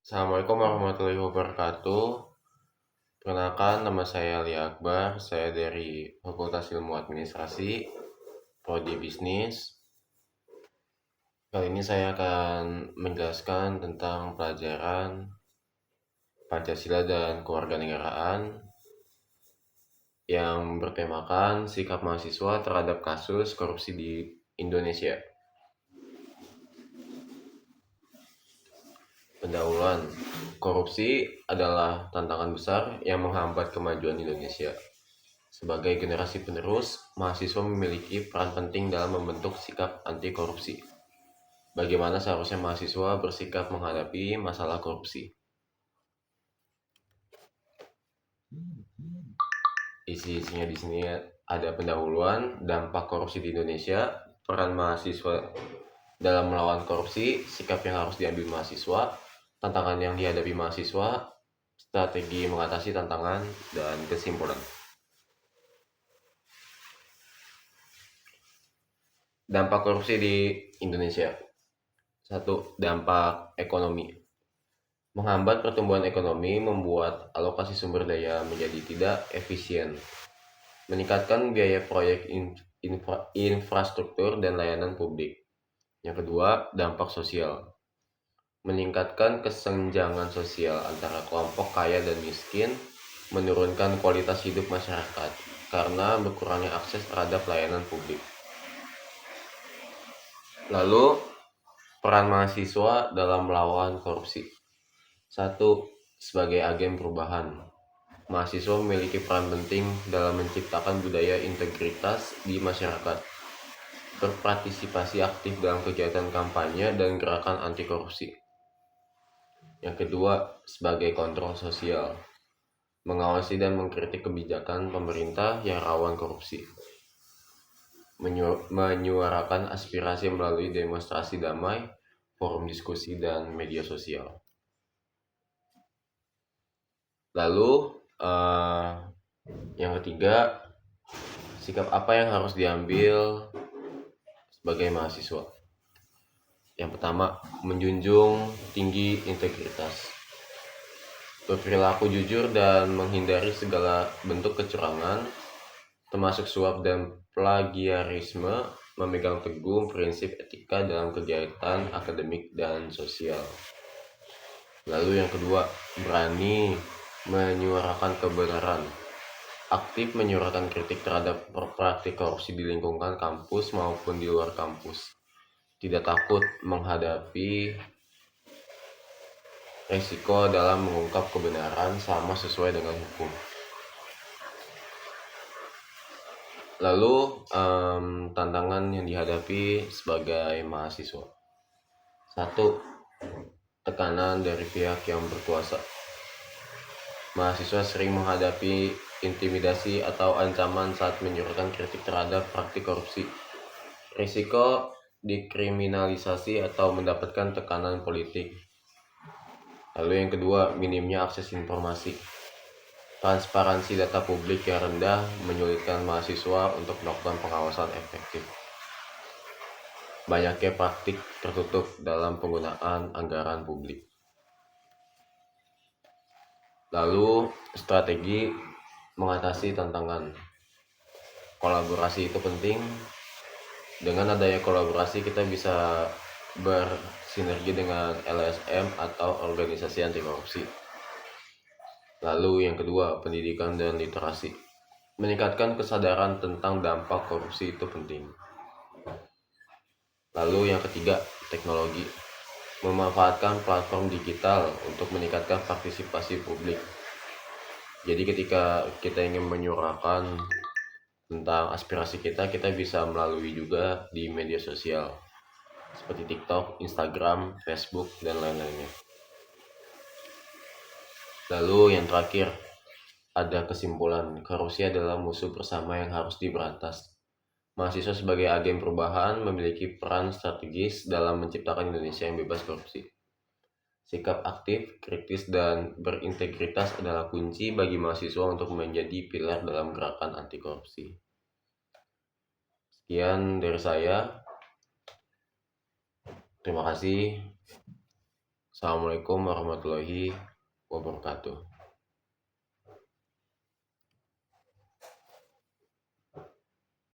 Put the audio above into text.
Assalamualaikum warahmatullahi wabarakatuh. Perkenalkan, nama saya Ali Akbar. Saya dari Fakultas Ilmu Administrasi, Prodi Bisnis. Kali ini saya akan menjelaskan tentang pelajaran Pancasila dan Kewarganegaraan yang bertemakan sikap mahasiswa terhadap kasus korupsi di Indonesia. Pendahuluan, korupsi adalah tantangan besar yang menghambat kemajuan Indonesia. Sebagai generasi penerus, mahasiswa memiliki peran penting dalam membentuk sikap anti korupsi. Bagaimana seharusnya mahasiswa bersikap menghadapi masalah korupsi? Isi-isinya di sini ada pendahuluan, dampak korupsi di Indonesia, peran mahasiswa dalam melawan korupsi, sikap yang harus diambil mahasiswa, tantangan yang dihadapi mahasiswa, strategi mengatasi tantangan, dan kesimpulan. Dampak korupsi di Indonesia. 1. Dampak ekonomi. Menghambat pertumbuhan ekonomi, membuat alokasi sumber daya menjadi tidak efisien, meningkatkan biaya proyek infrastruktur dan layanan publik. Yang kedua, dampak sosial. Meningkatkan kesenjangan sosial antara kelompok kaya dan miskin, menurunkan kualitas hidup masyarakat karena berkurangnya akses terhadap layanan publik. Lalu, peran mahasiswa dalam melawan korupsi. 1. Sebagai agen perubahan. Mahasiswa memiliki peran penting dalam menciptakan budaya integritas di masyarakat, berpartisipasi aktif dalam kegiatan kampanye dan gerakan anti korupsi. Yang kedua, sebagai kontrol sosial. Mengawasi dan mengkritik kebijakan pemerintah yang rawan korupsi. Menyuarakan aspirasi melalui demonstrasi damai, forum diskusi, dan media sosial. Lalu yang ketiga, sikap apa yang harus diambil sebagai mahasiswa? Yang pertama, menjunjung tinggi integritas, berperilaku jujur dan menghindari segala bentuk kecurangan, termasuk suap dan plagiarisme, memegang teguh prinsip etika dalam kegiatan akademik dan sosial. Lalu yang kedua, berani menyuarakan kebenaran, aktif menyuarakan kritik terhadap praktik korupsi di lingkungan kampus maupun di luar kampus, tidak takut menghadapi resiko dalam mengungkap kebenaran sama sesuai dengan hukum. Lalu tantangan yang dihadapi sebagai mahasiswa. 1. Tekanan dari pihak yang berkuasa. Mahasiswa sering menghadapi intimidasi atau ancaman saat menyuarakan kritik terhadap praktik korupsi. Risiko dikriminalisasi atau mendapatkan tekanan politik. Lalu yang kedua, minimnya akses informasi. Transparansi data publik yang rendah menyulitkan mahasiswa untuk melakukan pengawasan efektif. Banyaknya praktik tertutup dalam penggunaan anggaran publik. Lalu strategi mengatasi tantangan. Kolaborasi itu penting. Dengan adanya kolaborasi kita bisa bersinergi dengan LSM atau organisasi anti korupsi. Lalu yang kedua, pendidikan dan literasi. Meningkatkan kesadaran tentang dampak korupsi itu penting. Lalu yang ketiga, teknologi. Memanfaatkan platform digital untuk meningkatkan partisipasi publik. Jadi ketika kita ingin menyuarakan tentang aspirasi kita bisa melalui juga di media sosial seperti TikTok, Instagram, Facebook, dan lain-lainnya. Lalu yang terakhir, ada kesimpulan, korupsi adalah musuh bersama yang harus diberantas. Mahasiswa sebagai agen perubahan memiliki peran strategis dalam menciptakan Indonesia yang bebas korupsi. Sikap aktif, kritis, dan berintegritas adalah kunci bagi mahasiswa untuk menjadi pilar dalam gerakan anti korupsi. Sekian dari saya. Terima kasih. Assalamualaikum warahmatullahi wabarakatuh.